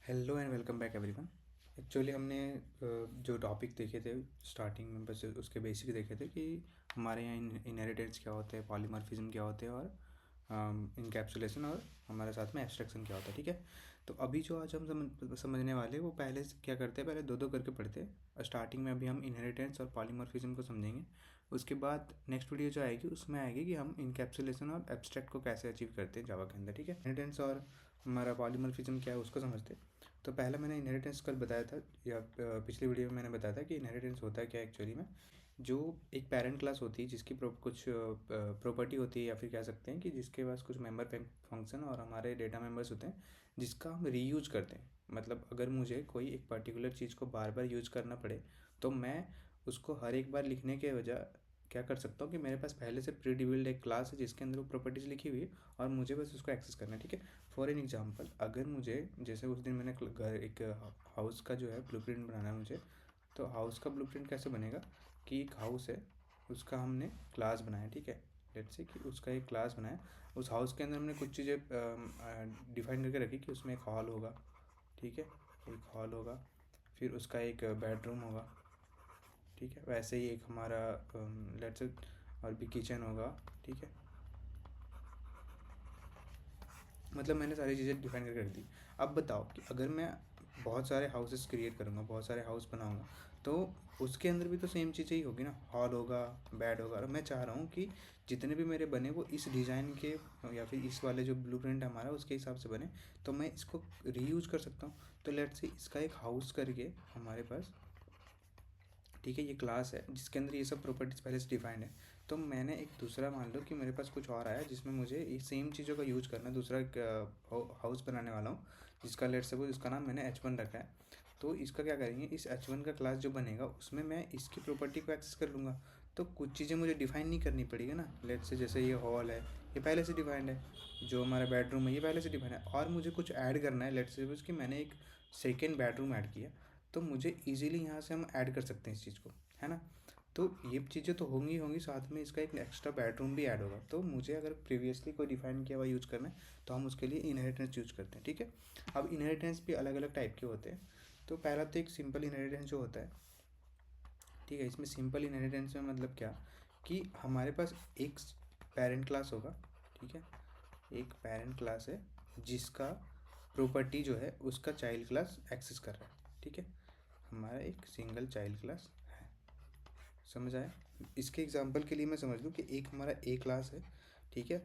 Hello and welcome back everyone. Actually हमने जो topic देखे थे स्टार्टिंग में, बस उसके बेसिक देखे थे कि हमारे यहाँ इनहेरिटेंस क्या होते हैं, पॉलीमॉर्फिज्म क्या होते हैं, और इनकैप्सुलेशन, और हमारे साथ में एब्स्ट्रैक्शन क्या होता है। ठीक है, तो अभी जो आज हम समझने वाले वो पहले से क्या करते हैं, पहले दो दो करके पढ़ते हैं। स्टार्टिंग में अभी हम इनहेरिटेंस और पॉलीमॉर्फिज्म को समझेंगे। उसके बाद नेक्स्ट वीडियो जो आएगी उसमें आएगी कि हम इनकैप्सुलेशन और एब्स्ट्रैक्ट को कैसे अचीव करते हैं जावा के अंदर। ठीक है, इनहेरिटेंस और हमारा पॉलीमॉर्फिज्म क्या है उसको समझते हैं। तो पहला मैंने इनहेरिटेंस कल बताया था, या पिछली वीडियो में मैंने बताया था कि इनहेरिटेंस होता है क्या एक्चुअली में। जो एक पेरेंट क्लास होती है जिसकी कुछ प्रॉपर्टी होती है, या फिर कह सकते हैं कि जिसके पास कुछ मेंबर फंक्शन और हमारे डेटा मेंबर्स होते हैं जिसका हम रीयूज करते हैं। मतलब अगर मुझे कोई एक पर्टिकुलर चीज़ को बार बार यूज करना पड़े तो मैं उसको हर एक बार लिखने के बजाय क्या कर सकता हूँ कि मेरे पास पहले से प्री डिबिल्ड एक क्लास है जिसके अंदर वो प्रॉपर्टीज़ लिखी हुई है और मुझे बस उसको एक्सेस करना है। ठीक है, फॉर एन एग्जांपल, अगर मुझे जैसे उस दिन मैंने घर एक हाउस का जो है ब्लूप्रिंट बनाना है मुझे, तो हाउस का ब्लूप्रिंट कैसे बनेगा कि एक हाउस है, उसका हमने क्लास बनाया। ठीक है, लेट्स से कि उसका एक क्लास बनाया। उस हाउस के अंदर हमने कुछ चीज़ें डिफाइन करके रखी कि उसमें एक हॉल होगा। ठीक है, एक हॉल होगा, फिर उसका एक बेडरूम होगा। ठीक है, वैसे ही एक हमारा लेट्स से और भी किचन होगा। ठीक है, मतलब मैंने सारी चीज़ें डिफाइन करके रख दी। अब बताओ कि अगर मैं बहुत सारे हाउसेस क्रिएट करूँगा, बहुत सारे हाउस बनाऊँगा, तो उसके अंदर भी तो सेम चीज़ें ही होगी ना, हॉल होगा, बेड होगा। और मैं चाह रहा हूँ कि जितने भी मेरे बने वो इस डिज़ाइन के या फिर इस वाले जो ब्लूप्रिंट हमारा उसके हिसाब से बने, तो मैं इसको रीयूज कर सकता हूँ। तो लेट्स से इसका एक हाउस करके हमारे पास, ठीक है, ये क्लास है जिसके अंदर ये सब प्रॉपर्टीज़ पहले से डिफाइंड है। तो मैंने एक दूसरा मान लो कि मेरे पास कुछ और आया जिसमें मुझे ये सेम चीज़ों का यूज करना है। दूसरा हाउस बनाने वाला हूँ जिसका लेट सपोज इसका नाम मैंने H1 रखा है। तो इसका क्या करेंगे, इस H1 का क्लास जो बनेगा उसमें मैं इसकी प्रॉपर्टी को एक्सेस कर लूँगा। तो कुछ चीज़ें मुझे डिफाइन नहीं करनी पड़ेगी ना। लेट से जैसे ये हॉल है, ये पहले से डिफाइंड है। जो हमारा बेडरूम है ये पहले से डिफाइंड है, और मुझे कुछ ऐड करना है। लेट से सपोज कि मैंने एक सेकेंड बेडरूम ऐड किया, तो मुझे ईजिली यहाँ से हम ऐड कर सकते हैं इस चीज़ को, है ना। तो ये चीज़ें तो होंगी होंगी, साथ में इसका एक एक्स्ट्रा बेडरूम भी ऐड होगा। तो मुझे अगर प्रीवियसली कोई डिफाइन किया हुआ यूज़ करना है तो हम उसके लिए इनहेरिटेंस यूज़ करते हैं। ठीक है, अब इनहेरिटेंस भी अलग अलग टाइप के होते हैं। तो पहला तो एक सिंपल इनहेरिटेंस जो होता है, ठीक है, इसमें सिंपल इनहेरिटेंस में मतलब क्या कि हमारे पास एक पेरेंट क्लास होगा। ठीक है, एक पेरेंट क्लास है जिसका प्रॉपर्टी जो है उसका चाइल्ड क्लास एक्सेस कर रहा है। ठीक है, हमारा एक सिंगल चाइल्ड क्लास है। समझ आया। इसके एग्जांपल के लिए मैं समझ लूँ कि एक हमारा ए क्लास है। ठीक है,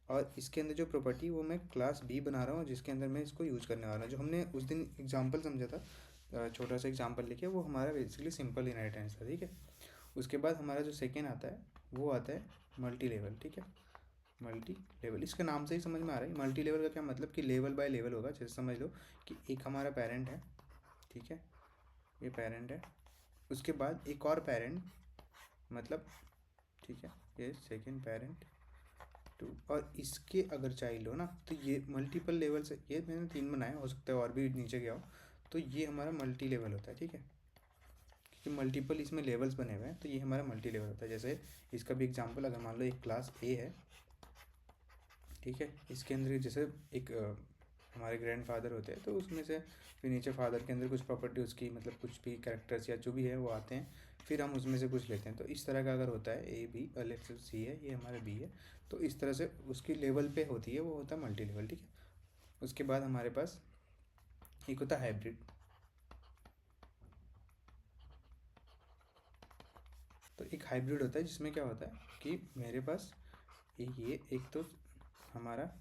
और इसके अंदर जो प्रॉपर्टी वो मैं क्लास बी बना रहा हूँ जिसके अंदर मैं इसको यूज़ करने वाला हूँ। जो हमने उस दिन एग्जांपल समझा था, छोटा सा एग्जांपल लेके, वो हमारा बेसिकली सिंपल इनहेरिटेंस था। ठीक है, उसके बाद हमारा जो सेकेंड आता है वो आता है मल्टी लेवल। ठीक है, मल्टी लेवल इसके नाम से ही समझ में आ रहा है। मल्टी लेवल का क्या मतलब कि लेवल बाय लेवल होगा। जैसे समझ लो कि एक हमारा पेरेंट है। ठीक है, ये पेरेंट है, उसके बाद एक और पेरेंट, मतलब, ठीक है, ये सेकेंड पेरेंट टू, और इसके अगर चाइल्ड हो ना तो ये मल्टीपल लेवल से, ये मैंने तीन बनाए, हो सकता है और भी नीचे गया हो, तो ये हमारा मल्टी लेवल होता है। ठीक है, क्योंकि मल्टीपल इसमें लेवल्स बने हुए हैं तो ये हमारा मल्टी लेवल होता है। जैसे इसका भी एग्जांपल, अगर मान लो एक क्लास ए है। ठीक है, इसके अंदर जैसे एक हमारे ग्रैंडफादर होते हैं तो उसमें से फिर नीचे फादर के अंदर कुछ प्रॉपर्टी उसकी, मतलब कुछ भी कैरेक्टर्स या जो भी है वो आते हैं, फिर हम उसमें से कुछ लेते हैं। तो इस तरह का अगर होता है ए बी, लेट्स से सी है, ये हमारा बी है, तो इस तरह से उसकी लेवल पे होती है, वो होता है मल्टी लेवल। ठीक है, उसके बाद हमारे पास एक होता है हाइब्रिड। तो एक हाइब्रिड होता है जिसमें क्या होता है कि मेरे पास ये एक तो हमारा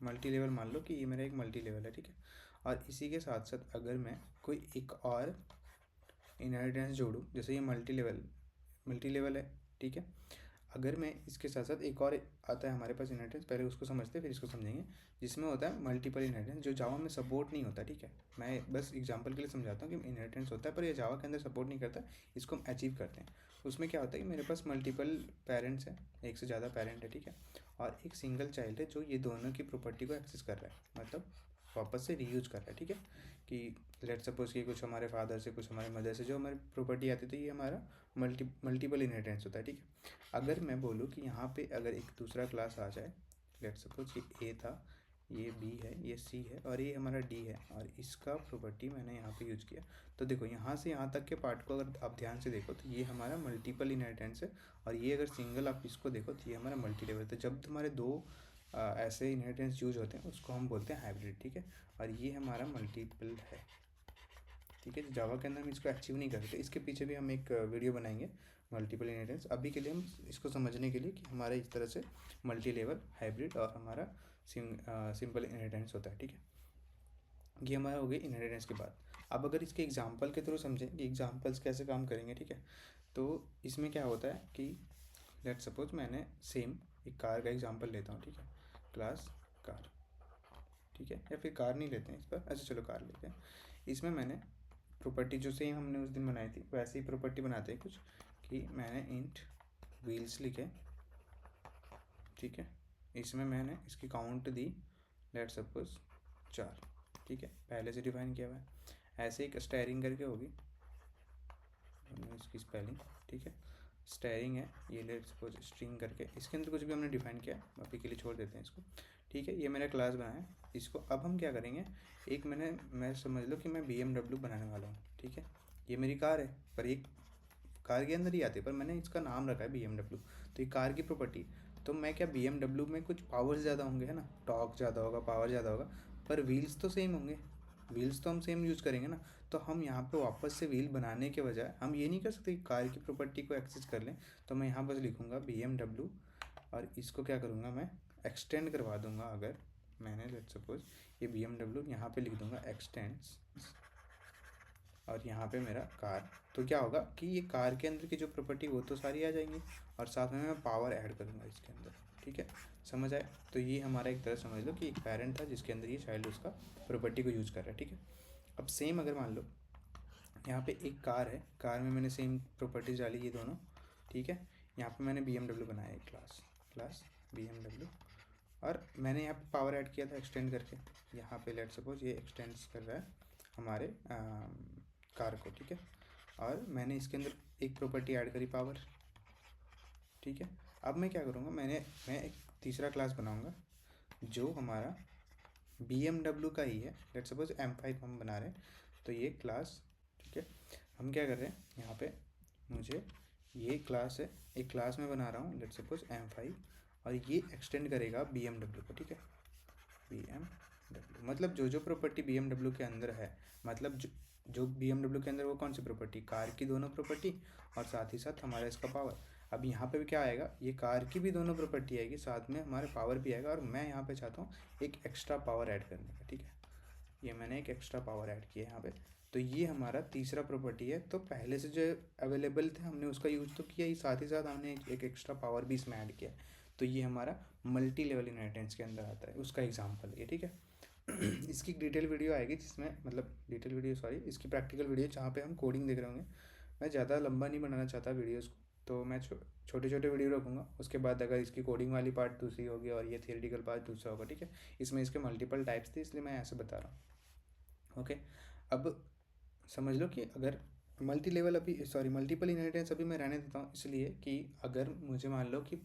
मल्टी लेवल, मान लो कि ये मेरा एक मल्टी लेवल है। ठीक है, और इसी के साथ साथ अगर मैं कोई एक और इनहेरिटेंस जोड़ूँ, जैसे ये मल्टी लेवल है। ठीक है, अगर मैं इसके साथ साथ एक और आता है हमारे पास इनहेरिटेंस, पहले उसको समझते हैं फिर इसको समझेंगे, जिसमें होता है मल्टीपल इनहेरिटेंस, जो जावा में सपोर्ट नहीं होता। ठीक है, मैं बस एग्जांपल के लिए समझाता हूँ कि इनहेरिटेंस होता है पर ये जावा के अंदर सपोर्ट नहीं करता, इसको हम अचीव करते हैं। उसमें क्या होता है कि मेरे पास मल्टीपल पेरेंट्स हैं, एक से ज़्यादा पेरेंट है। ठीक है, और एक सिंगल चाइल्ड है जो ये दोनों की प्रॉपर्टी को एक्सेस कर रहा है, मतलब वापस से रीयूज कर रहा है। ठीक है, कि लेट सपोज कि कुछ हमारे फादर से, कुछ हमारे मदर से जो हमारी प्रॉपर्टी आती है, तो ये हमारा मल्टीपल इनहेरिटेंस होता है। ठीक है, अगर मैं बोलूँ कि यहाँ पे अगर एक दूसरा क्लास आ जाए, लेट सपोज कि ए था, ये बी है, ये सी है और ये हमारा डी है, और इसका प्रॉपर्टी मैंने यहाँ पे यूज किया। तो देखो यहाँ से यहाँ तक के पार्ट को अगर आप ध्यान से देखो तो ये हमारा मल्टीपल इनहेरिटेंस है, और ये अगर सिंगल आप इसको देखो तो ये हमारा मल्टी लेवल। तो जब तुम्हारे दो ऐसे इनहेरिटेंस यूज होते हैं उसको हम बोलते हैं हाइब्रिड, ठीक है। और ये हमारा मल्टीपल है, ठीक है। जावा के अंदर हम इसको अचीव नहीं करते, इसके पीछे भी हम एक वीडियो बनाएंगे मल्टीपल इनहेरिटेंस। अभी के लिए हम इसको समझने के लिए कि हमारा इस तरह से मल्टी लेवल, हाइब्रिड और हमारा सिंपल इनहेरिटेंस होता है, ठीक है। ये हमारा हो गया इनहेरिटेंस के बाद। अब अगर इसके एग्जांपल के थ्रू समझें कि एग्जांपल्स कैसे काम करेंगे, ठीक है। तो इसमें क्या होता है कि लेट सपोज मैंने सेम एक कार का एग्जांपल लेता हूँ, ठीक है। क्लास कार, ठीक है, या फिर कार नहीं लेते हैं इस पर, अच्छा चलो कार लेते हैं। इसमें मैंने प्रॉपर्टी जो सेम हमने उस दिन बनाई थी वैसे ही प्रॉपर्टी बनाते हैं कुछ, कि मैंने इंट व्हील्स लिखे, ठीक है। इसमें मैंने इसकी काउंट दी लेट सपोज 4, ठीक है, पहले से डिफाइन किया हुआ है। ऐसे एक स्टेयरिंग करके होगी, इसकी स्पेलिंग, ठीक है। स्टेयरिंग है ये, लेट सपोज स्ट्रिंग करके, इसके अंदर कुछ भी हमने डिफाइन किया, अभी के लिए छोड़ देते हैं इसको, ठीक है। ये मैंने क्लास बनाया इसको। अब हम क्या करेंगे, एक मैं समझ लो कि मैं BMW बनाने वाला हूँ, ठीक है। ये मेरी कार है, पर एक कार के अंदर ही आती है, पर मैंने इसका नाम रखा है BMW। तो ये कार की प्रॉपर्टी, तो मैं क्या BMW में कुछ पावर्स ज़्यादा होंगे, है ना, टॉर्क ज़्यादा होगा, पावर ज़्यादा होगा, पर व्हील्स तो सेम होंगे, व्हील्स तो हम सेम यूज़ करेंगे ना। तो हम यहाँ पे वापस से व्हील बनाने के बजाय हम ये नहीं कर सकते कि कार की प्रॉपर्टी को एक्सेस कर लें। तो मैं यहाँ बस लिखूँगा BMW, और इसको क्या करूँगा, मैं एक्सटेंड करवा दूँगा। अगर मैंने लेट सपोज ये BMW यहाँ पे लिख दूँगा एक्सटेंड्स, और यहाँ पे मेरा कार, तो क्या होगा कि ये कार के अंदर की जो प्रॉपर्टी वो तो सारी आ जाएंगी, और साथ में मैं पावर ऐड करूँगा इसके अंदर, ठीक है। समझ आए? तो ये हमारा एक तरह समझ लो कि एक पेरेंट था जिसके अंदर ये चाइल्ड उसका प्रॉपर्टी को यूज़ कर रहा है, ठीक है। अब सेम अगर मान लो यहाँ पे एक कार है, कार में मैंने सेम प्रॉपर्टीज डाली ये दोनों, ठीक है। यहाँ पे मैंने BMW बनाया एक क्लास BMW, और मैंने यहाँ पे पावर ऐड किया था एक्सटेंड करके। यहाँ पे लेट सपोज ये एक्सटेंड्स कर रहा है हमारे कार को, ठीक है। और मैंने इसके अंदर एक प्रॉपर्टी ऐड करी पावर, ठीक है। अब मैं क्या करूँगा, मैं एक तीसरा क्लास बनाऊँगा जो हमारा BMW का ही है। लेट सपोज M5 हम बना रहे हैं, तो ये क्लास, ठीक है। हम क्या कर रहे हैं यहाँ पे, मुझे ये क्लास है, एक क्लास में बना रहा हूँ लेट सपोज M5, और ये एक्सटेंड करेगा BMW को, ठीक है। BMW मतलब जो प्रॉपर्टी BMW के अंदर है, मतलब जो BMW के अंदर वो कौन सी प्रॉपर्टी, कार की दोनों प्रॉपर्टी, और साथ ही साथ हमारा इसका पावर। अब यहाँ पे भी क्या आएगा, ये कार की भी दोनों प्रॉपर्टी आएगी, साथ में हमारे पावर भी आएगा, और मैं यहाँ पे चाहता हूँ एक एक्स्ट्रा पावर ऐड करने का, ठीक है। ये मैंने एक एक्स्ट्रा पावर ऐड किया यहाँ पे। तो ये हमारा तीसरा प्रॉपर्टी है। तो पहले से जो अवेलेबल थे हमने उसका यूज़ तो किया ही, साथ हमने एक एक्स्ट्रा पावर भी इसमें ऐड किया। तो ये हमारा मल्टी लेवल इनहेरिटेंस के अंदर आता है, उसका एग्जाम्पल है, ठीक है। इसकी डिटेल वीडियो आएगी जिसमें, मतलब डिटेल वीडियो सॉरी, इसकी प्रैक्टिकल वीडियो जहाँ पे हम कोडिंग देख रहे होंगे। मैं ज़्यादा लंबा नहीं बनाना चाहता वीडियोज़ को, तो मैं छोटे छोटे वीडियो रखूँगा। उसके बाद अगर इसकी कोडिंग वाली पार्ट दूसरी होगी और ये थियोरेटिकल पार्ट दूसरा होगा, ठीक है। इसमें इसके मल्टीपल टाइप्स थे, इसलिए मैं ऐसे बता रहा हूँ, ओके। अब समझ लो कि अगर मल्टीपल इनहेरिटेंस अभी मैं रहने देता हूँ, इसलिए कि अगर मुझे मान लो कि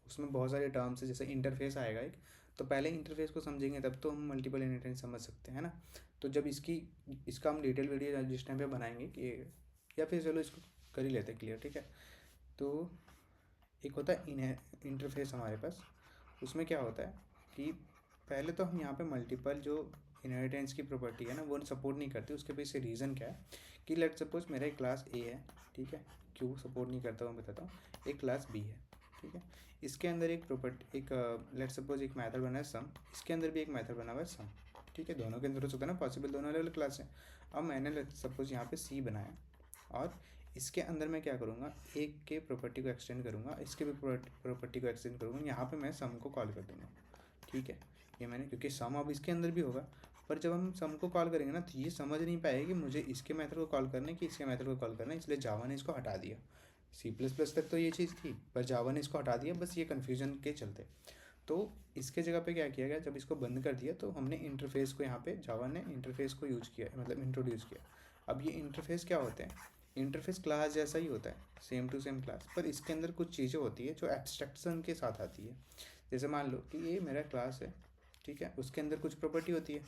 उसमें बहुत सारे टर्म्स है, जैसे इंटरफेस आएगा एक, तो पहले इंटरफेस को समझेंगे तब तो हम मल्टीपल इनहेरिटेंस समझ सकते हैं ना। तो जब इसका हम डिटेल वीडियो जिस टाइम पे बनाएंगे कि, या फिर चलो इसको कर ही लेते हैं क्लियर, ठीक है। तो एक होता है इंटरफेस हमारे पास, उसमें क्या होता है कि पहले तो हम यहाँ पे मल्टीपल जो इनहेरिटेंस की प्रॉपर्टी है ना वो सपोर्ट नहीं करती। उसके पीछे रीज़न क्या है कि लेट सपोज मेरा एक क्लास A है, ठीक है। क्यों सपोर्ट नहीं करता हूँ बताता हूँ। एक क्लास B है, ठीक है। इसके अंदर एक प्रॉपर्टी, एक लेट सपोज एक मेथड बना है सम, इसके अंदर भी एक मेथड बना हुआ है सम, ठीक है। दोनों के अंदर हो सकता है ना पॉसिबल, दोनों अलग अलग क्लास है। अब मैंने लेट सपोज यहाँ पे C बनाया, और इसके अंदर मैं क्या करूँगा, एक के प्रॉपर्टी को एक्सटेंड करूँगा, इसके भी प्रॉपर्टी को एक्सटेंड करूँगा। यहाँ पे मैं सम को कॉल कर दूँगा, ठीक है। ये मैंने, क्योंकि सम अब इसके अंदर भी होगा, पर जब हम सम को कॉल करेंगे ना तो ये समझ नहीं पाएगी कि मुझे इसके मेथड को कॉल करना है कि इसके मेथड को कॉल करना है, इसलिए जावा ने इसको हटा दिया। C++ तक तो ये चीज़ थी, पर जावा ने इसको हटा दिया, बस ये कन्फ्यूजन के चलते। तो इसके जगह पे क्या किया गया, जब इसको बंद कर दिया तो हमने इंटरफेस को, यहाँ पे जावा ने इंटरफेस को यूज किया, मतलब इंट्रोड्यूस किया। अब ये इंटरफेस क्या होते हैं, इंटरफेस क्लास जैसा ही होता है, सेम टू सेम क्लास, पर इसके अंदर कुछ चीज़ें होती है जो एब्स्ट्रैक्शन के साथ आती है। जैसे मान लो कि ये मेरा क्लास है, ठीक है। उसके अंदर कुछ प्रॉपर्टी होती है,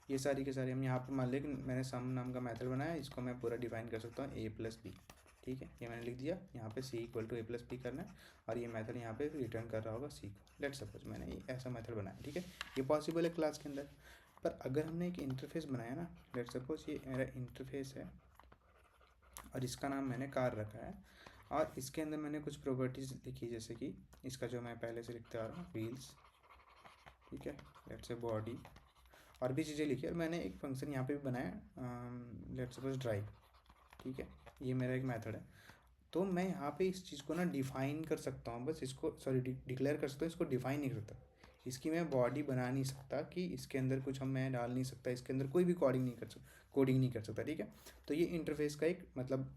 ये सारी के सारी हम यहाँ पे मान लें कि मैंने सम नाम का मेथड बनाया, इसको मैं पूरा डिफाइन कर सकता हूँ a+b, ठीक है। ये मैंने लिख दिया, यहाँ पे c इक्वल टू a+b करना है, और ये मेथड यहाँ पे रिटर्न कर रहा होगा c को। लेट सपोज मैंने ये ऐसा मेथड बनाया, ठीक है। ये पॉसिबल है क्लास के अंदर। पर अगर हमने एक इंटरफेस बनाया ना, लेट सपोज ये मेरा इंटरफेस है और इसका नाम मैंने कार रखा है, और इसके अंदर मैंने कुछ प्रॉपर्टीज़ लिखी, जैसे कि इसका जो मैं पहले से लिखते आ रहा हूँ व्हील्स, ठीक है, लेट्स से बॉडी, और भी चीज़ें लिखी, और मैंने एक फंक्शन यहाँ पे भी बनाया, लेट्स सपोज ड्राइव, ठीक है। ये मेरा एक मेथड है। तो मैं यहाँ पे इस चीज़ को ना डिफाइन कर सकता हूँ, बस इसको सॉरी डिक्लेयर कर सकता हूँ, इसको डिफाइन नहीं कर सकता। इसकी मैं बॉडी बना नहीं सकता कि इसके अंदर कुछ हम मैं डाल नहीं सकता, इसके अंदर कोई भी कोडिंग नहीं कर सकता, ठीक है। तो ये इंटरफेस का एक मतलब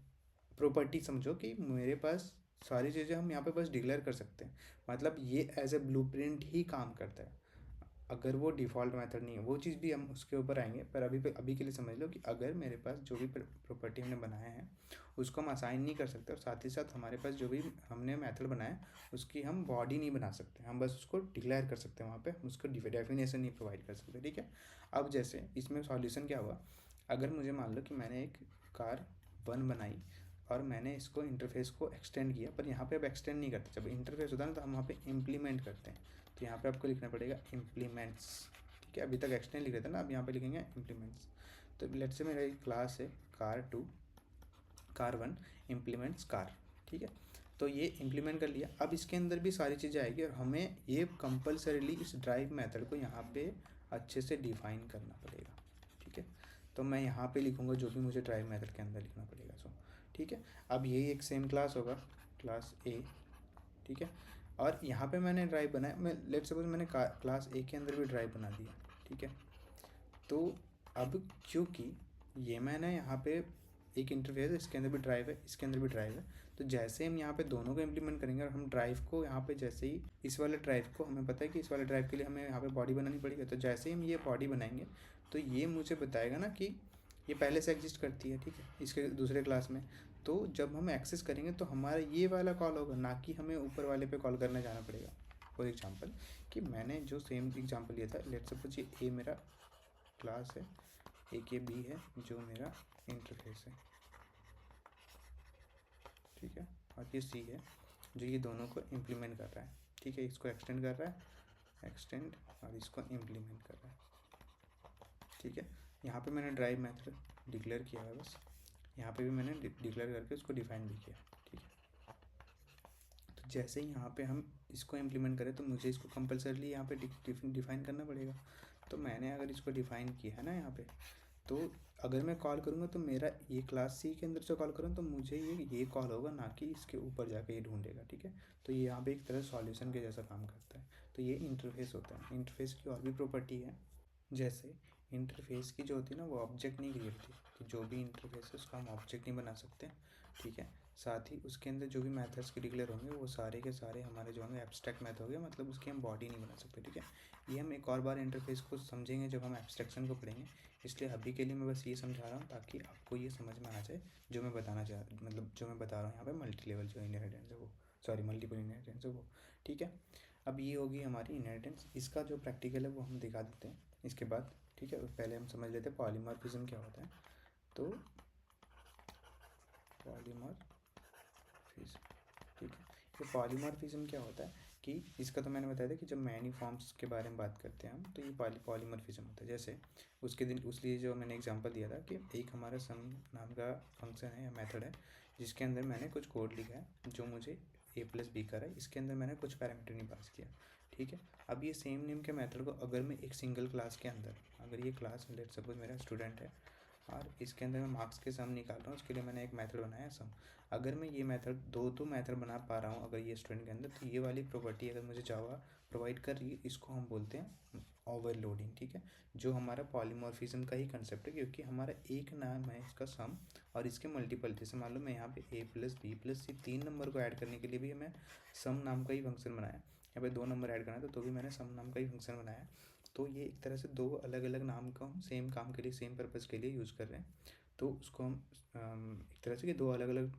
प्रॉपर्टी समझो कि मेरे पास सारी चीज़ें हम यहाँ पे बस डिक्लेयर कर सकते हैं, मतलब ये एज ए ब्लूप्रिंट ही काम करता है। अगर वो डिफ़ॉल्ट मेथड नहीं है, वो चीज़ भी हम उसके ऊपर आएंगे, पर अभी के लिए समझ लो कि अगर मेरे पास जो भी प्रॉपर्टी हमने बनाया है उसको हम असाइन नहीं कर सकते, और साथ ही साथ हमारे पास जो भी हमने मेथड बनाया है उसकी हम बॉडी नहीं बना सकते, हम बस उसको डिक्लेयर कर सकते हैं वहाँ पे, उसको डेफिनेशन नहीं प्रोवाइड कर सकते, ठीक है। अब जैसे इसमें सॉल्यूशन क्या हुआ, अगर मुझे मान लो कि मैंने एक कार 1 बनाई और मैंने इसको इंटरफेस को एक्सटेंड किया, पर यहाँ पे अब एक्सटेंड नहीं करते, जब इंटरफेस होता है ना तो हम वहाँ पे इम्प्लीमेंट करते हैं, तो यहाँ पे आपको लिखना पड़ेगा इम्प्लीमेंट्स, ठीक है। अभी तक एक्सटेंड लिख रहे थे ना, अब यहाँ पे लिखेंगे इम्प्लीमेंट्स। तो लेट्स से मेरा एक क्लास है कार 2 कार 1 इम्प्लीमेंट्स कार, ठीक है। तो ये इम्प्लीमेंट कर लिया, अब इसके अंदर भी सारी चीज़ें आएगी, और हमें ये कंपलसरीली इस ड्राइव मेथड को यहाँ पे अच्छे से डिफाइन करना पड़ेगा, ठीक है। तो मैं यहाँ पे लिखूँगा जो भी मुझे ड्राइव मेथड के अंदर लिखना पड़ेगा, सो ठीक है। अब यही एक सेम क्लास होगा, क्लास ए, ठीक है। और यहाँ पे मैंने ड्राइव बनाया, मैं लेट सपोज मैंने क्लास ए के अंदर भी ड्राइव बना दिया, ठीक है। तो अब क्योंकि ये मैंने यहाँ पे एक इंटरफेस है, इसके अंदर भी ड्राइव है, इसके अंदर भी ड्राइव है, तो जैसे हम यहाँ पे दोनों को इम्प्लीमेंट करेंगे, और हम ड्राइव को यहाँ पे जैसे ही इस वाले ड्राइव को हमें पता है कि इस वाले ड्राइव के लिए हमें यहाँ पे बॉडी बनानी पड़ेगी, तो जैसे ही हम ये बॉडी बनाएंगे तो ये मुझे बताएगा ना कि ये पहले से एग्जिस्ट करती है, ठीक है, इसके दूसरे क्लास में। तो जब हम एक्सेस करेंगे तो हमारा ये वाला कॉल होगा, ना कि हमें ऊपर वाले पे कॉल करने जाना पड़ेगा। फॉर एग्जांपल कि मैंने जो सेम एग्जांपल लिया था, लेट्स सपोज ये ए मेरा क्लास है, एक ये बी है जो मेरा इंटरफेस है, ठीक है, और ये सी है जो ये दोनों को इम्प्लीमेंट कर रहा है, ठीक है, इसको एक्सटेंड कर रहा है, एक्सटेंड, और इसको इम्प्लीमेंट कर रहा है, ठीक है। यहाँ पे मैंने ड्राइव मेथड डिक्लेयर किया है, बस यहाँ पे भी मैंने डिक्लेयर करके उसको डिफाइन भी किया, ठीक है। तो जैसे ही यहाँ पे हम इसको इम्प्लीमेंट करें तो मुझे इसको कंपलसरीली यहाँ पे डिफाइन करना पड़ेगा। तो मैंने अगर इसको डिफाइन किया है ना यहाँ पे, तो अगर मैं कॉल करूँगा तो मेरा ये क्लास सी के अंदर से कॉल करूँ तो मुझे ये कॉल होगा, ना कि इसके ऊपर जाके ये ढूंढेगा, ठीक है। तो ये यहाँ पे एक तरह सॉल्यूशन के जैसा काम करता है। तो ये इंटरफेस होता है। इंटरफेस की और भी प्रॉपर्टी है, जैसे इंटरफेस की जो होती है ना, वो ऑब्जेक्ट नहीं क्रिएट होती, तो जो भी इंटरफेस है उसका हम ऑब्जेक्ट नहीं बना सकते, ठीक है। साथ ही उसके अंदर जो भी मेथड्स के डिक्लेयर होंगे वो सारे के सारे हमारे जो होंगे एब्स्ट्रैक्ट मेथड हो गए, मतलब उसकी हम बॉडी नहीं बना सकते, ठीक है। ये हम एक और बार इंटरफेस को समझेंगे जब हम एब्स्ट्रैक्शन को पढ़ेंगे, इसलिए अभी के लिए मैं बस ये समझा रहा हूँ ताकि आपको ये समझ में आ जाए जो मैं बताना चाह मतलब जो मैं बता रहा हूँ यहाँ पे मल्टी लेवल जो इनहेरिटेंस है वो, सॉरी मल्टीपल इनहेरिटेंस है वो, ठीक है। अब ये होगी हमारी इनहेरिटेंस, इसका जो प्रैक्टिकल है वो हम दिखा देते हैं इसके बाद, ठीक है। पहले हम समझ लेते हैं पॉलीमॉर्फिज्म क्या होता है। तो पॉलीमॉर्फिज्म, ठीक है, ये पॉलीमॉर्फिज्म क्या होता है कि इसका तो मैंने बताया था कि जब मैनी फॉर्म्स के बारे में बात करते हैं हम, तो ये पॉलीमॉर्फिज्म होता है। जैसे उसलिए जो मैंने एग्जांपल दिया था कि एक हमारा सम नाम का फंक्शन है या मेथड है जिसके अंदर मैंने कुछ कोड लिखा है जो मुझे a+b कर रहा है, इसके अंदर मैंने कुछ पैरामीटर नहीं पास किया, ठीक है। अब ये सेम नेम के मेथड को अगर मैं एक सिंगल क्लास के अंदर, अगर ये क्लास लेट सपोज मेरा स्टूडेंट है और इसके अंदर मैं मार्क्स के सम निकाल रहा हूँ, उसके लिए मैंने एक मेथड बनाया है सम। अगर मैं ये मेथड दो मेथड बना पा रहा हूँ अगर ये स्टूडेंट के अंदर, तो ये वाली प्रॉपर्टी अगर मुझे जावा प्रोवाइड कर रही है, इसको हम बोलते हैं ओवरलोडिंग, ठीक है। जो हमारा पॉलीमॉर्फिज्म का ही कंसेप्ट है, क्योंकि हमारा एक नाम है इसका सम और इसके मल्टीपल, जैसे मान लो मैं यहाँ पे a+b+c 3 नंबर को ऐड करने के लिए भी मैं सम नाम का ही फंक्शन बनाया, यहाँ पे 2 नंबर ऐड करना है तो भी मैंने सम नाम का ही फंक्शन बनाया। तो ये एक तरह से दो अलग अलग नाम को हम सेम काम के लिए सेम पर्पज़ के लिए यूज़ कर रहे हैं, तो उसको हम एक तरह से कि दो अलग अलग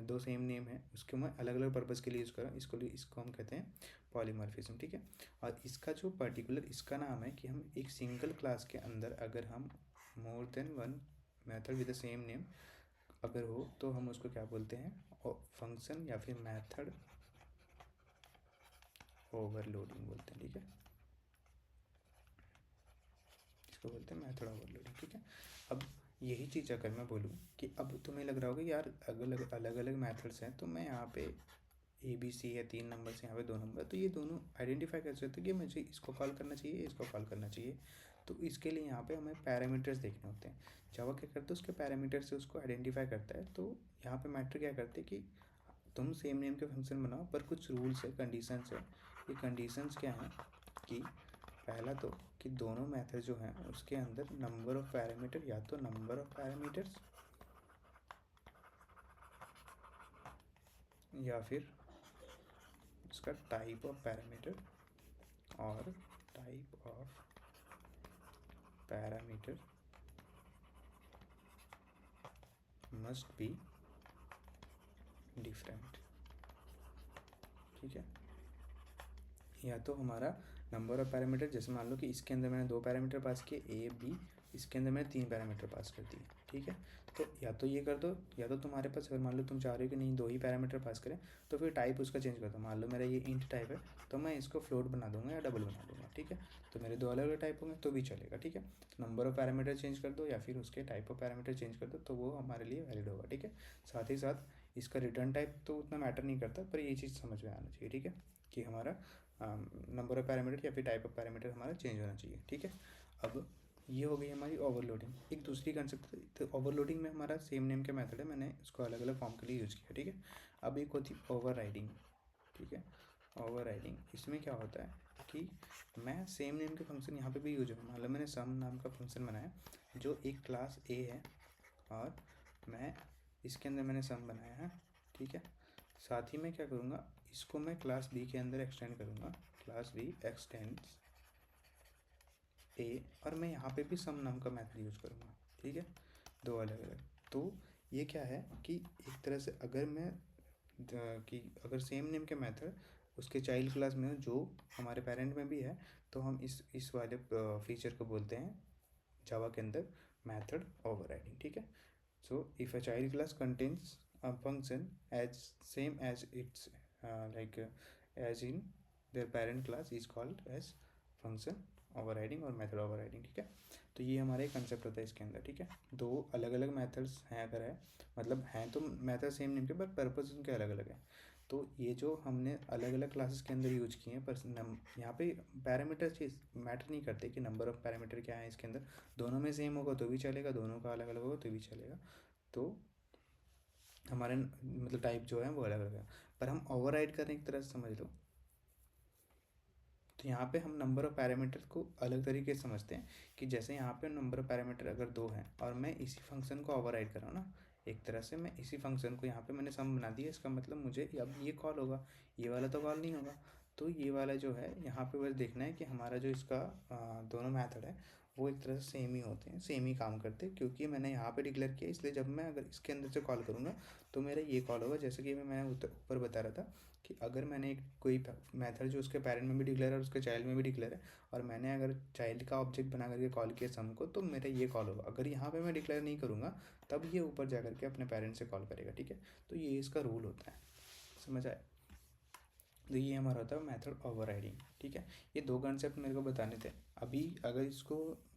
दो सेम नेम है उसको मैं अलग अलग पर्पज़ के लिए यूज़ कर रहा हूँ, इसको हम कहते हैं पॉलीमॉर्फिज्म, ठीक है। और इसका जो पर्टिकुलर इसका नाम है कि हम एक सिंगल क्लास के अंदर अगर हम more than one method with the same name अगर हो तो हम उसको क्या बोलते हैं, फंक्शन या फिर मेथड ओवरलोडिंग बोलते हैं, ठीक है। इसको बोलते हैं मेथड ओवरलोडिंग, ठीक है। अब यही चीज़ अगर मैं बोलूँ कि अब तुम्हें लग रहा होगा यार अलग अलग मेथड्स हैं, तो मैं यहाँ पे ABC है 3 नंबर से यहाँ पे 2 नंबर, तो ये दोनों आइडेंटिफाई कर सकते हैं कि मुझे इसको कॉल करना चाहिए, इसको कॉल करना चाहिए। तो इसके लिए यहाँ पे हमें पैरामीटर्स देखने होते हैं। जावा क्या करते हैं, उसके पैरामीटर से उसको आइडेंटिफाई करता है। तो यहाँ पे मैटर क्या करते हैं कि तुम सेम नेम के फंक्शन बनाओ, पर कुछ रूल्स है, कंडीशंस है। ये कंडीशंस क्या हैं कि पहला तो कि दोनों मेथड जो हैं उसके अंदर नंबर ऑफ पैरामीटर, या तो नंबर ऑफ पैरामीटर्स या फिर इसका टाइप ऑफ पैरामीटर, और type of parameter must be different, ठीक है। या तो हमारा नंबर ऑफ पैरामीटर, जैसे मान लो कि इसके अंदर मैंने 2 पैरामीटर पास किए A B, इसके अंदर मैंने 3 पैरामीटर पास कर दिए, ठीक है। तो या तो ये कर दो, या तो तुम्हारे पास अगर मान लो तुम चाह रहे हो कि नहीं 2 ही पैरामीटर पास करें, तो फिर टाइप उसका चेंज कर दो। मान लो मेरा ये इंट टाइप है, तो मैं इसको फ्लोट बना दूंगा या डबल बना दूंगा, ठीक है। तो मेरे 2 अलग अलग टाइप होंगे तो भी चलेगा, ठीक है। नंबर ऑफ पैरामीटर चेंज कर दो या फिर उसके टाइप ऑफ पैरामीटर चेंज कर दो, तो वो हमारे लिए वैलिड होगा, ठीक है। साथ ही साथ इसका रिटर्न टाइप तो उतना मैटर नहीं करता, पर ये चीज़ समझ में आना चाहिए, ठीक है, कि हमारा नंबर ऑफ पैरामीटर या फिर टाइप ऑफ पैरामीटर हमारा चेंज होना चाहिए, ठीक है। अब ये हो गई हमारी ओवरलोडिंग। एक दूसरी कंसेप्ट, तो ओवरलोडिंग में हमारा सेम नेम का मेथड है, मैंने इसको अलग अलग फॉर्म के लिए यूज़ किया, ठीक है। अब एक होती है ओवर राइडिंग, ठीक है। ओवर राइडिंग इसमें क्या होता है कि मैं सेम नेम के फंक्शन यहाँ पे भी यूज है। मान लो मैंने सम नाम का फंक्शन बनाया जो एक क्लास A है, और मैं इसके अंदर मैंने सम बनाया है, ठीक है। साथ ही मैं क्या करूँगा, इसको मैं क्लास B के अंदर एक्सटेंड करूँगा, क्लास B एक्सटेंड्स A, और मैं यहाँ पे भी सम नाम का मेथड यूज़ करूँगा, ठीक है, 2 अलग अलग। तो ये क्या है कि एक तरह से अगर मैं कि अगर सेम नेम के मेथड उसके चाइल्ड क्लास में हो जो हमारे पेरेंट में भी है, तो हम इस वाले फीचर को बोलते हैं जावा के अंदर मेथड ओवरराइडिंग, ठीक है। So if a child class contains a function as same as its like as in their parent class is called as function overriding और मेथड ओवरराइडिंग, ठीक है। तो ये हमारा एक कंसेप्ट होता है इसके अंदर, ठीक है। 2 अलग अलग मेथड्स हैं, अगर है मतलब हैं तो मेथड सेम नेम के, पर पर्पस उनके अलग अलग है। तो ये जो हमने अलग अलग क्लासेस के अंदर यूज किए हैं, पर यहाँ पे पैरामीटर चीज मैटर नहीं करते कि नंबर ऑफ पैरामीटर क्या है इसके अंदर। दोनों में सेम होगा तो भी चलेगा, दोनों का अलग अलग होगा तो भी चलेगा। तो हमारे मतलब टाइप जो है वो अलग अलग है, पर हम ओवरराइड करने की तरह से समझ लो। तो यहाँ पे हम नंबर ऑफ पैरामीटर को अलग तरीके से समझते हैं कि जैसे यहाँ पे नंबर ऑफ पैरामीटर अगर 2 हैं और मैं इसी फंक्शन को ओवरराइड कर रहा हूँ ना, एक तरह से मैं इसी फंक्शन को यहाँ पे मैंने सम बना दिया, इसका मतलब मुझे अब ये कॉल होगा, ये वाला तो कॉल नहीं होगा। तो ये वाला जो है यहाँ पे बस देखना है कि हमारा जो इसका दोनों मैथड है वो एक तरह से सेम ही होते हैं, सेम ही काम करते हैं, क्योंकि मैंने यहाँ पे डिक्लेयर किया, इसलिए जब मैं अगर इसके अंदर से कॉल करूँगा तो मेरा ये कॉल होगा। जैसे कि मैं ऊपर बता रहा था कि अगर मैंने एक कोई मेथड जो उसके पेरेंट में भी डिक्लेयर है और उसके चाइल्ड में भी डिक्लेयर है, और मैंने अगर चाइल्ड का ऑब्जेक्ट बना करके कॉल किया सम को, तो मेरा ये कॉल होगा। अगर यहाँ पे मैं डिक्लेयर नहीं करूँगा तब ये ऊपर जा करके अपने पेरेंट से कॉल करेगा, ठीक है। तो ये इसका रूल होता है, समझ आए। तो ये हमारा होता है मेथड ओवरराइडिंग, ठीक है। ये 2 कंसेप्ट मेरे को बताने थे। अभी अगर इसको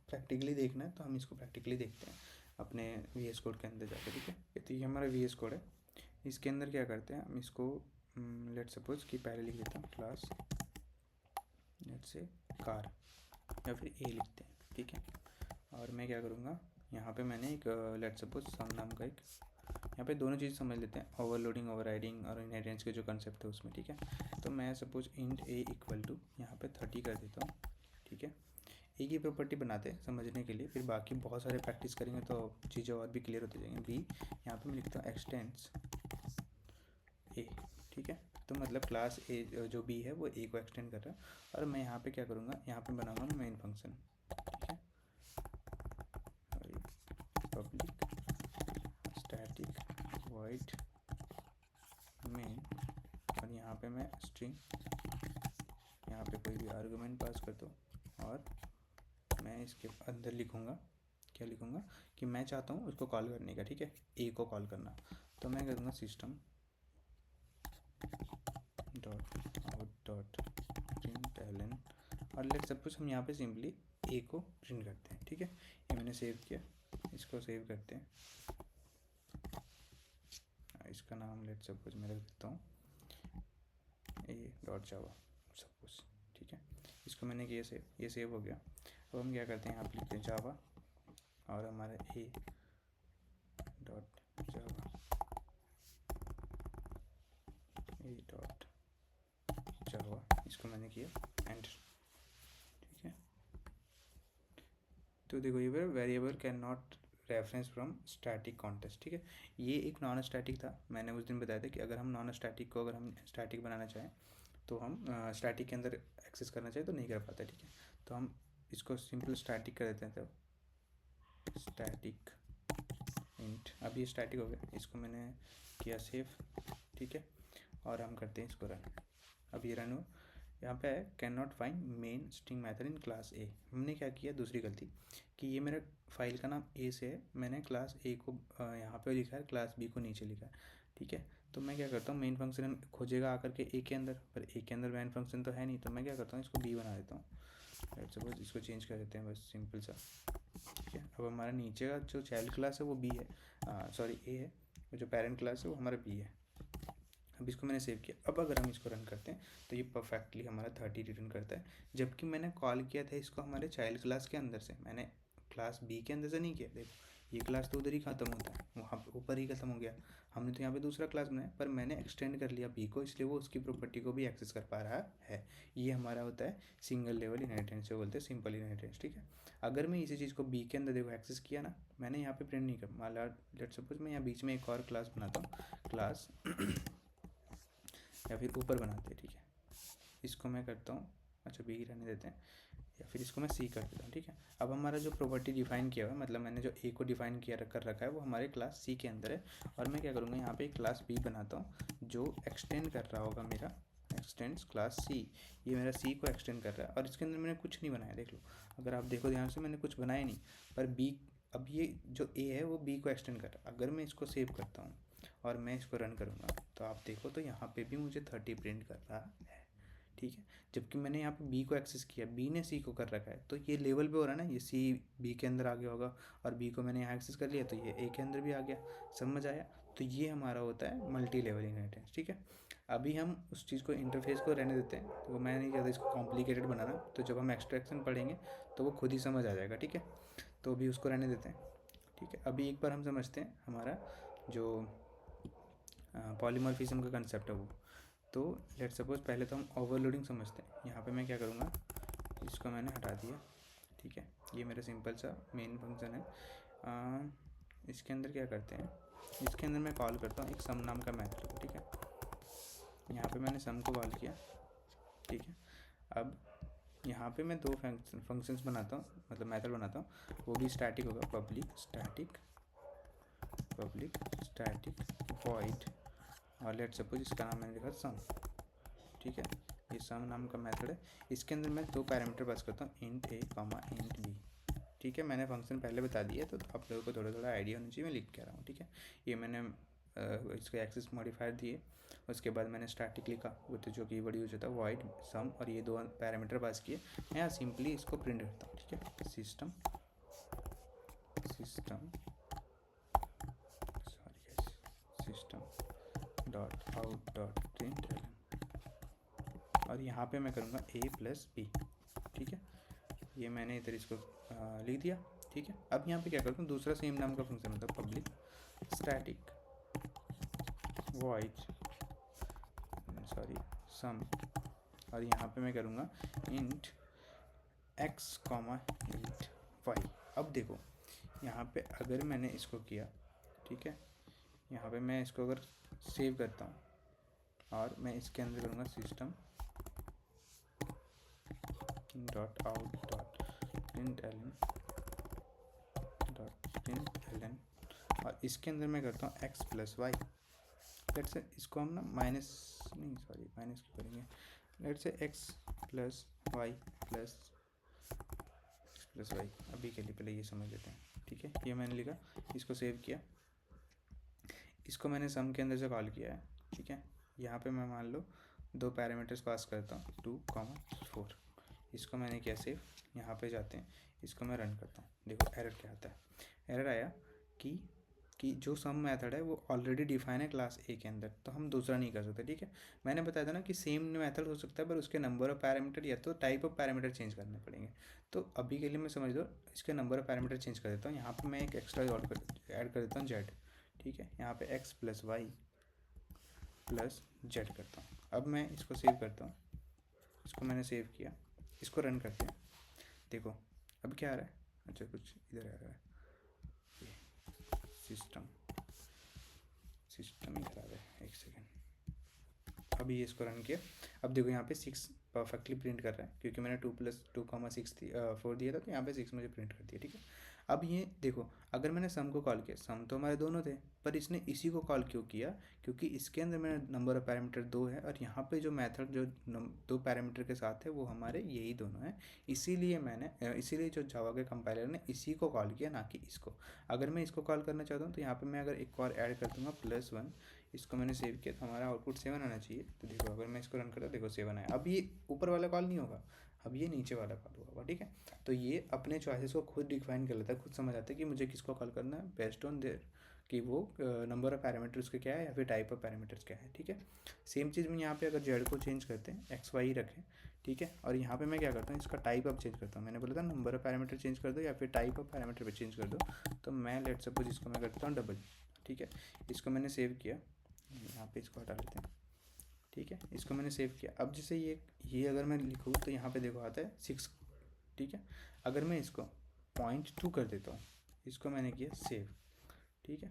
प्रैक्टिकली देखना है तो हम इसको प्रैक्टिकली देखते हैं अपने VS कोड के अंदर जाकर, ठीक है। तो ये हमारा VS कोड है, इसके अंदर क्या करते हैं हम इसको लेट सपोज कि पहले लिख देता हूँ क्लास लेट से कार, या फिर A लिखते हैं, ठीक है। और मैं क्या करूँगा, यहाँ पे मैंने एक लेट सपोज सम नाम का एक, यहाँ पे दोनों चीज़ समझ लेते हैं, ओवरलोडिंग ओवरराइडिंग और इनहेरिटेंस के जो कंसेप्ट है उसमें, ठीक है। तो मैं suppose int A equal to यहाँ पे 30 कर देता हूँ, ठीक है। एक ही प्रॉपर्टी बनाते हैं समझने के लिए, फिर बाकी बहुत सारे प्रैक्टिस करेंगे तो चीज़ें और भी क्लियर होती जाएंगी। B यहाँ पे मैं लिखता हूँ एक्सटेंड्स A, ठीक है। तो मतलब क्लास A जो B है वो A को एक्सटेंड कर रहा है, और मैं यहाँ पे क्या करूँगा, यहाँ पे बनाऊँगा मेन फंक्शन, ठीक है। पब्लिक स्टैटिक वॉइड पे मैं स्ट्रिंग, यहाँ पे कोई भी आर्गुमेंट पास कर दो और मैं इसके अंदर लिखूँगा, क्या लिखूँगा कि मैं चाहता हूँ उसको कॉल करने का, ठीक है, ए को कॉल करना। तो मैं करूँगा system dot out dot print Elon, और लेट सपोज हम यहाँ पे सिंपली ए को प्रिंट करते हैं, ठीक है। ये मैंने सेव किया, इसको सेव करते हैं, इसका नाम लेट सपोज मैं रख देता हूँ ए डॉट जावा सपोज, ठीक है। इसको मैंने किया सेव, ये सेव हो गया। अब हम क्या करते हैं, यहाँ पे लिखते हैं जावा और हमारा ए डॉट जावा, ए डॉट जावा, इसको मैंने किया एंटर, ठीक है। तो देखो ये variable can not reference from static context, ठीक है। ये एक नॉन स्टैटिक था, मैंने उस दिन बताया था कि अगर हम नॉन स्टैटिक को अगर हम स्टैटिक बनाना चाहें तो हम स्टैटिक के अंदर एक्सेस करना चाहें तो नहीं कर पाते, ठीक है। तो हम इसको सिंपल स्टैटिक कर देते हैं, तो स्टैटिक इंट, अब ये स्टैटिक हो गया, इसको मैंने किया सेव, ठीक है। और हम करते हैं इसको रन, अब ये रन हो, यहाँ पे है can not find main string method in class ए। हमने क्या किया, दूसरी गलती कि ये मेरा फाइल का नाम ए से है, मैंने क्लास ए को यहाँ पे लिखा है, क्लास बी को नीचे लिखा है, ठीक है। तो मैं क्या करता हूँ, मेन फंक्शन खोजेगा आकर के ए के अंदर, पर ए के अंदर मेन फंक्शन तो है नहीं, तो मैं क्या करता हूँ, इसको बी बना देता हूँ, लेट्स सपोज इसको चेंज कर देते हैं, बस सिंपल सा, ठीक है। अब हमारा नीचे का जो चाइल्ड क्लास है वो बी है, सॉरी ए है, जो पेरेंट क्लास है वो हमारा बी है। अब इसको मैंने सेव किया, अब अगर हम इसको रन करते हैं तो ये परफेक्टली हमारा 30 रिटर्न करता है, जबकि मैंने कॉल किया था इसको हमारे चाइल्ड क्लास के अंदर से, मैंने क्लास बी के अंदर से नहीं किया। देखो ये क्लास तो उधर ही ख़त्म होता है, वहाँ ऊपर ही ख़त्म हो गया, हमने तो यहाँ पे दूसरा क्लास बनाया, पर मैंने एक्सटेंड कर लिया बी को, इसलिए वो उसकी प्रॉपर्टी को भी एक्सेस कर पा रहा है। ये हमारा होता है सिंगल लेवल इनहेरिटेंस, जो बोलते हैं सिंपल इनहेरिटेंस, ठीक है। अगर मैं इसी चीज़ को बी के अंदर देखो एक्सेस किया ना, मैंने यहाँ पे प्रिंट नहीं कर, मान लो लेट सपोज मैं यहाँ बीच में एक और क्लास बनाता हूँ, क्लास या फिर ऊपर बनाते हैं, ठीक है। इसको मैं करता हूँ, अच्छा बी रहने देते हैं, या फिर इसको मैं सी कर देता हूँ, ठीक है। अब हमारा जो प्रॉपर्टी डिफाइन किया हुआ है, मतलब मैंने जो ए को डिफाइन किया कर रखा है वो हमारे क्लास सी के अंदर है, और मैं क्या करूँगा, यहाँ पे एक क्लास बी बनाता हूँ जो एक्सटेंड कर रहा होगा मेरा, एक्सटेंड्स क्लास सी, ये मेरा सी को एक्सटेंड कर रहा है, और इसके अंदर मैंने कुछ नहीं बनाया, देख लो, अगर आप देखो ध्यान से मैंने कुछ बनाया नहीं, पर बी, अब ये जो ए है वो बी को एक्सटेंड कर रहा है। अगर मैं इसको सेव करता हूँ और मैं इसको रन करूँगा तो आप देखो तो यहाँ पे भी मुझे 30 प्रिंट कर रहा है, ठीक है। जबकि मैंने यहाँ पे बी को एक्सेस किया, बी ने सी को कर रखा है, तो ये लेवल पे हो रहा है ना, ये सी बी के अंदर आ गया होगा, और बी को मैंने यहाँ एक्सेस कर लिया तो ये ए के अंदर भी आ गया, समझ आया। तो ये हमारा होता है मल्टी लेवल इनहेरिटेंस, ठीक है। अभी हम उस चीज़ को इंटरफेस को रहने देते हैं, तो मैं नहीं चाहता इसको कॉम्प्लिकेटेड बनाना, तो जब हम एक्सट्रैक्शन पढ़ेंगे तो वो खुद ही समझ आ जाएगा, ठीक है। तो अभी उसको रहने देते हैं, ठीक है। अभी एक बार हम समझते हैं हमारा जो पॉलीमॉर्फिज्म का कंसेप्ट है वो। तो लेट सपोज पहले तो हम ओवरलोडिंग समझते हैं। यहाँ पे मैं क्या करूँगा, इसको मैंने हटा दिया, ठीक है। ये मेरा सिंपल सा मेन फंक्शन है। इसके अंदर क्या करते हैं, इसके अंदर मैं कॉल करता हूँ एक सम नाम का मेथड को, ठीक है। यहाँ पे मैंने सम को कॉल किया, ठीक है। अब यहाँ पे मैं दो फंक्शंस बनाता हूँ, मतलब मेथड बनाता हूँ, वो भी स्टैटिक होगा, पब्लिक स्टैटिक वॉइड, और लेट सपोज इसका नाम मैंने लिखा सम, ठीक है। ये सम नाम का मेथड है, इसके अंदर मैं दो पैरामीटर पास करता हूँ, इंट ए कॉमा इंट बी, ठीक है। मैंने फंक्शन पहले बता दिया तो आप लोगों को थोड़ा थोड़ा आइडिया होना चाहिए, मैं लिख के आ रहा हूँ, ठीक है। ये मैंने इसके एक्सेस मॉडिफायर दिए, उसके बाद मैंने स्टैटिक लिखा, वो तो जो कीवर्ड यूज होता है वॉइड सम, और ये दो पैरामीटर पास किए। मैं यहाँ सिंपली इसको प्रिंट करता हूँ, ठीक है। System dot out dot print, और यहाँ पे मैं करूँगा a प्लस बी, ठीक है। ये मैंने इधर इसको लिख दिया, ठीक है। अब यहाँ पे क्या करता हूँ, दूसरा सेम नाम का फंक्शन होता है, पब्लिक स्टैटिक वॉइड सम, और यहाँ पे मैं करूँगा int x comma int y। अब देखो यहाँ पे अगर मैंने इसको किया, ठीक है, यहाँ पे मैं इसको अगर सेव करता हूँ और मैं इसके अंदर करूँगा system dot out dot print Elon, और इसके अंदर मैं करता हूँ x plus Y, let's say इसको हम ना माइनस नहीं सॉरी माइनस क्यों करेंगे, let's say x plus Y plus plus Y. अभी के लिए पहले ये समझ लेते हैं, ठीक है। ये मैंने लिखा, इसको सेव किया, इसको मैंने सम के अंदर से कॉल किया है, ठीक है। यहाँ पे मैं मान लो 2 पैरामीटर्स पास करता हूँ 2, 4, इसको मैंने किया सेव। यहाँ पे जाते हैं, इसको मैं रन करता हूँ, देखो एरर क्या आता है। एरर आया कि जो सम मेथड है वो ऑलरेडी डिफाइन है क्लास ए के अंदर, तो हम दूसरा नहीं कर सकते, ठीक है। मैंने बताया था ना कि सेम मेथड हो सकता है पर उसके नंबर ऑफ पैरामीटर या तो टाइप ऑफ पैरामीटर चेंज करने पड़ेंगे। तो अभी के लिए मैं समझ लो इसके नंबर ऑफ पैरामीटर चेंज कर देता हूँ। यहाँ पर मैं एक एक्स्ट्रा ऐड कर देता हूँ जेड, ठीक है। यहाँ पे X plus Y plus Z करता हूँ। अब मैं इसको सेव करता हूँ, इसको मैंने सेव किया, इसको रन करते हैं। देखो अब क्या आ रहा है, अच्छा कुछ इधर आ रहा है, सिस्टम ही खराब है, एक सेकेंड। अभी इसको रन किया, अब देखो यहाँ पे 6 परफेक्टली प्रिंट कर रहा है क्योंकि मैंने 2+2, 4 दिया था, तो यहाँ पे 6 मुझे प्रिंट कर दिया, ठीक है। अब ये देखो, अगर मैंने सम को कॉल किया, सम तो हमारे दोनों थे, पर इसने इसी को कॉल क्यों किया, क्योंकि इसके अंदर मेरा नंबर ऑफ पैरामीटर 2 है और यहाँ पे जो मेथड जो 2 पैरामीटर के साथ है वो हमारे यही दोनों हैं। इसीलिए जो जावा के कंपाइलर ने इसी को कॉल किया, ना कि इसको। अगर मैं इसको कॉल करना चाहता हूँ तो यहाँ पर मैं अगर एक और ऐड कर दूँगा +1, इसको मैंने सेव किया, तो हमारा आउटपुट 7 आना चाहिए। तो देखो अगर मैं इसको रन करता, देखो 7 आया। अब ये ऊपर वाला कॉल नहीं होगा, अब ये नीचे वाला कॉल होगा, ठीक है। तो ये अपने चॉइसेस को खुद डिफाइन कर लेता है, खुद समझ आता है कि मुझे किसको कॉल करना है बेस्ड ऑन देयर कि वो नंबर ऑफ पैरामीटर्स के क्या है या फिर टाइप ऑफ पैरामीटर्स क्या है, ठीक है। सेम चीज़ में यहाँ पे अगर जेड को चेंज करते हैं, एक्स वाई रखें, ठीक है। और यहाँ पे मैं क्या करता हूँ, इसका टाइप अब चेंज करता हूँ। मैंने बोला था नंबर ऑफ पैरामीटर चेंज कर दो या फिर टाइप ऑफ पैरामीटर पे चेंज कर दो, तो मैं लेट सपोज इसको मैं करता हूँ डबल, ठीक है। इसको मैंने सेव किया, यहाँ पे इसको हटा लेते हैं, ठीक है। इसको मैंने सेव किया। अब जैसे ये अगर मैं लिखूँ तो यहाँ पे देखो आता है 6, ठीक है। अगर मैं इसको 0.2 कर देता हूँ, इसको मैंने किया सेव, ठीक है।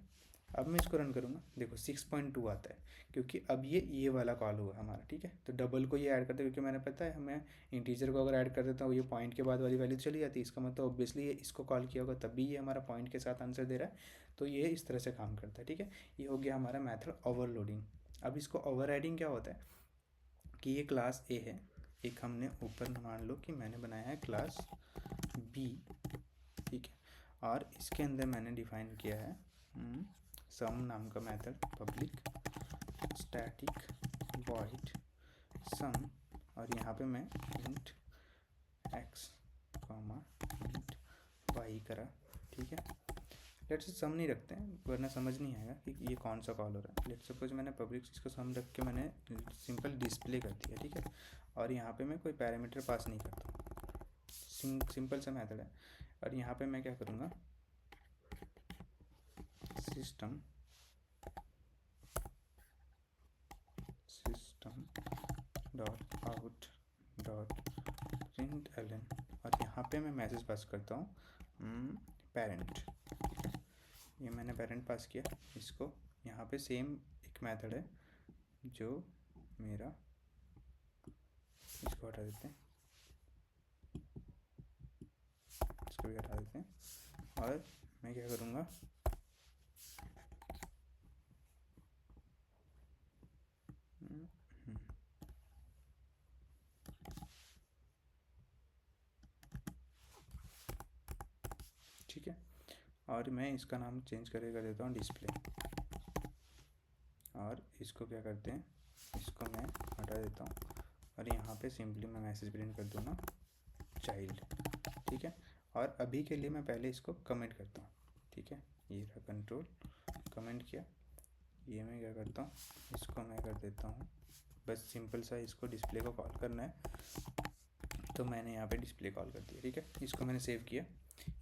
अब मैं इसको रन करूँगा, देखो 6.2 आता है क्योंकि अब ये वाला कॉल हुआ हमारा, ठीक है। तो डबल को ये ऐड करते क्योंकि मैंने पता है हमें इंटीजर को अगर ऐड कर देता हूँ ये पॉइंट के बाद वाली वैल्यू चली जाती है, इसका मतलब ऑब्वियसली ये इसको कॉल किया होगा तब भी ये हमारा पॉइंट के साथ आंसर दे रहा है। तो ये इस तरह से काम करता है, ठीक है। ये हो गया हमारा मेथड ओवरलोडिंग। अब इसको ओवरराइडिंग क्या होता है कि ये क्लास ए है, एक हमने ऊपर मान लो कि मैंने बनाया है क्लास बी, ठीक है। और इसके अंदर मैंने डिफाइन किया है सम नाम का method, public static void sum, और यहाँ पे मैं int x comma int y करा, ठीक है। लेट्स सम नहीं रखते हैं वरना समझ नहीं आएगा कि ये कौन सा कॉल हो रहा है। लेट्स सपोज मैंने पब्लिक इसको सम रख के मैंने सिंपल डिस्प्ले कर दिया, ठीक है। और यहाँ पे मैं कोई पैरामीटर पास नहीं करता, सिंपल सा मेथड है। और यहाँ पे मैं क्या करूँगा, system dot out dot print Elon, और यहाँ पे मैं मैसेज पास करता हूँ पेरेंट, ठीक है। ये मैंने पेरेंट पास किया। इसको यहाँ पे सेम एक मेथड है जो मेरा, इसको हटा देते हैं, इसको भी हटा देते हैं। और मैं क्या करूँगा, ठीक है। और मैं इसका नाम चेंज कर देता हूँ डिस्प्ले, और इसको क्या करते हैं, इसको मैं हटा देता हूँ और यहाँ पे सिंपली मैं मैसेज प्रिंट कर दूँगा चाइल्ड, ठीक है। और अभी के लिए मैं पहले इसको कमेंट करता हूँ, ठीक है। ये रहा कंट्रोल, कमेंट किया। ये मैं क्या करता हूँ, इसको मैं कर देता हूँ, बस सिंपल सा इसको डिस्प्ले को कॉल करना है, तो मैंने यहाँ पे डिस्प्ले कॉल कर दिया, ठीक है। इसको मैंने सेव किया,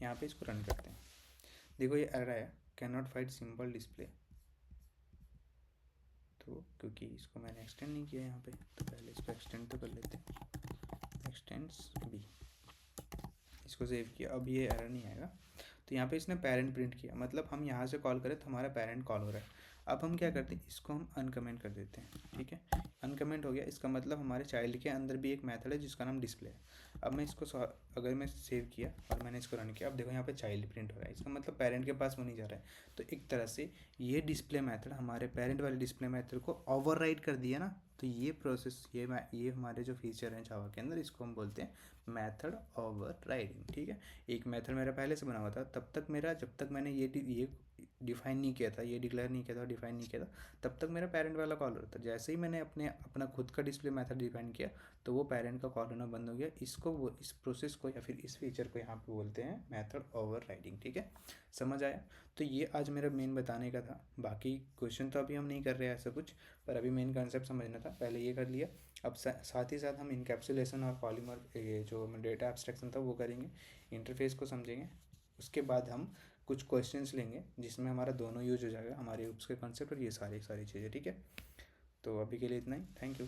यहाँ पे इसको रन करते हैं। देखो ये एरर आया, can not find simple display, तो क्योंकि इसको मैंने एक्सटेंड नहीं किया यहाँ पे, तो पहले इसको एक्सटेंड तो कर लेते हैं, एक्सटेंड्स बी, इसको सेव किया। अब ये एरर नहीं आएगा, तो तो यहाँ पे इसने पेरेंट प्रिंट किया, मतलब हम यहाँ से कॉल करें तो हमारा पेरेंट कॉल हो रहा है। अब हम क्या करते हैं, इसको हम अनकमेंट कर देते हैं, ठीक है। अनकमेंट हो गया, इसका मतलब हमारे चाइल्ड के अंदर भी एक मेथड है जिसका नाम डिस्प्ले है। अब मैं इसको अगर मैं सेव किया और मैंने इसको रन किया, अब देखो यहाँ पे चाइल्ड प्रिंट हो रहा है, इसका मतलब पेरेंट के पास वो नहीं जा रहा है। तो एक तरह से ये डिस्प्ले मेथड हमारे पेरेंट वाले डिस्प्ले मेथड को ओवरराइड कर दिया ना। तो ये प्रोसेस, ये हमारे जो फीचर हैं जावा के अंदर, इसको हम बोलते हैं मेथड ओवरराइडिंग, ठीक है। एक मेथड मेरा पहले से बना हुआ था, तब तक मेरा, जब तक मैंने ये डिफाइन नहीं किया था, ये डिक्लेयर नहीं किया था, डिफाइन नहीं किया था, तब तक मेरा पेरेंट वाला कॉल होता था। जैसे ही मैंने अपना खुद का डिस्प्ले मेथड डिफाइन किया, तो वो पेरेंट का कॉल होना बंद हो गया। इस प्रोसेस को या फिर इस फीचर को यहाँ पे बोलते हैं मेथड ओवरराइडिंग, ठीक है। समझ आया? तो ये आज मेरा मेन बताने का था। बाकी क्वेश्चन तो अभी हम नहीं कर रहे हैं ऐसा कुछ, पर अभी मेन कंसेप्ट समझना था, पहले ये कर लिया। अब साथ ही साथ हम इनकैप्सुलेशन और पॉलीमर, ये जो डेटा एब्स्ट्रैक्शन था वो करेंगे, इंटरफेस को समझेंगे। उसके बाद हम कुछ क्वेश्चंस लेंगे जिसमें हमारा दोनों यूज हो जाएगा, हमारे उसके कॉन्सेप्ट और ये सारी चीज़ें, ठीक है। तो अभी के लिए इतना ही, थैंक यू।